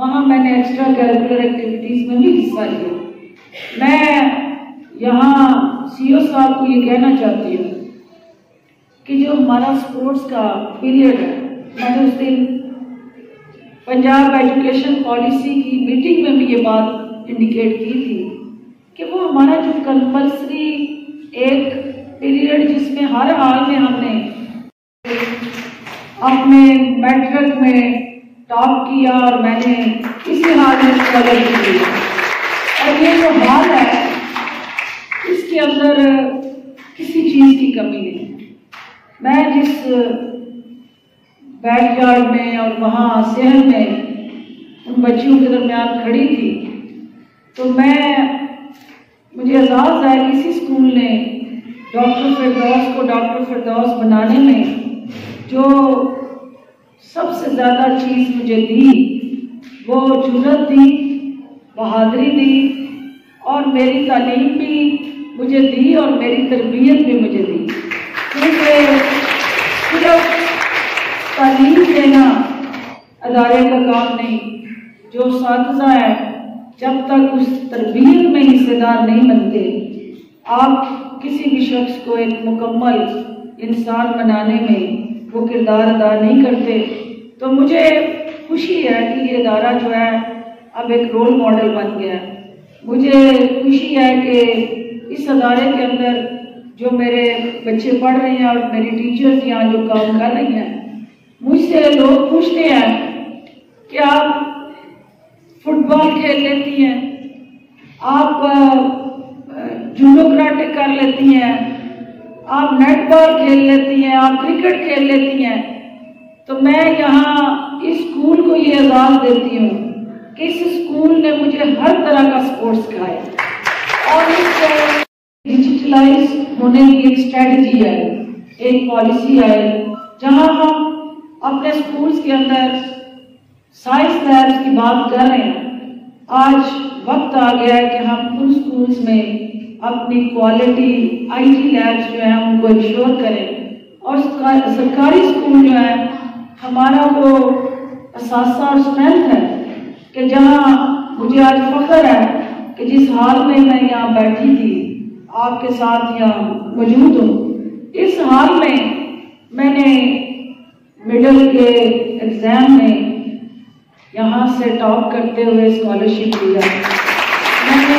वहाँ मैंने extra curricular activities में भी हिस्सा लिया। मैं यहाँ सीईओ साहब को ये कहना चाहती हूँ कि जो हमारा स्पोर्ट्स का पीरियड है, मैंने उस दिन पंजाब एजुकेशन पॉलिसी की मीटिंग में भी ये बात इंडिकेट की थी कि वो हमारा जो कंपल्सरी एक पीरियड जिसमें हर हाल में हमने अपने मैट्रिक में टॉप किया और मैंने इसी हाल में स्कॉलरशिप ली, और ये जो हाल है इसके अंदर किसी चीज़ की कमी नहीं। मैं जिस बैकयार्ड में और वहाँ शहर में उन बच्चियों के दरमियान खड़ी थी, तो मुझे एहसास है कि इसी स्कूल ने डॉक्टर फिरदौस को डॉक्टर फिरदौस बनाने में जो सबसे ज़्यादा चीज़ मुझे दी वो जुर्रत दी, बहादुरी दी, और मेरी तालीम भी मुझे दी और मेरी तरबियत भी मुझे दी। क्योंकि सिर्फ तालीम देना अदारे का काम नहीं, जो साथीज़ा है जब तक उस तरबियत में हिस्सेदार नहीं बनते, आप किसी भी शख्स को एक मुकम्मल इंसान बनाने में वो किरदार अदा नहीं करते। तो मुझे खुशी है कि ये अदारा जो है अब एक रोल मॉडल बन गया है। मुझे खुशी है कि इस अदारे के अंदर जो मेरे बच्चे पढ़ रहे हैं और मेरी टीचर्स यहाँ जो काम कर रही हैं, मुझसे लोग पूछते हैं कि आप फुटबॉल खेल लेती हैं, आप जूडो कराटे कर लेती हैं, आप नेटबॉल खेल लेती हैं, आप क्रिकेट खेल लेती हैं। तो मैं यहाँ इस स्कूल को ये एजाज़ देती हूँ कि इस स्कूल ने मुझे हर तरह का स्पोर्ट्स सिखाया, और इस डिजिटलाइज होने की एक स्ट्रेटजी है, एक पॉलिसी है, जहाँ हम अपने स्कूल्स के अंदर साइंस लैब्स की बात कर रहे हैं। आज वक्त आ गया है कि हम उन स्कूल्स में अपनी क्वालिटी आईटी लैब्स जो हैं उनको इंश्योर करें, और सरकारी स्कूल जो है हमारा वो असासा और स्ट्रेंथ है कि जहाँ मुझे आज फख्र है कि जिस हाल में मैं यहाँ बैठी थी आपके साथ यहाँ मौजूद हूँ, इस हाल में मैंने मिडिल के एग्ज़ाम में यहाँ से टॉप करते हुए स्कॉलरशिप लिया। मैंने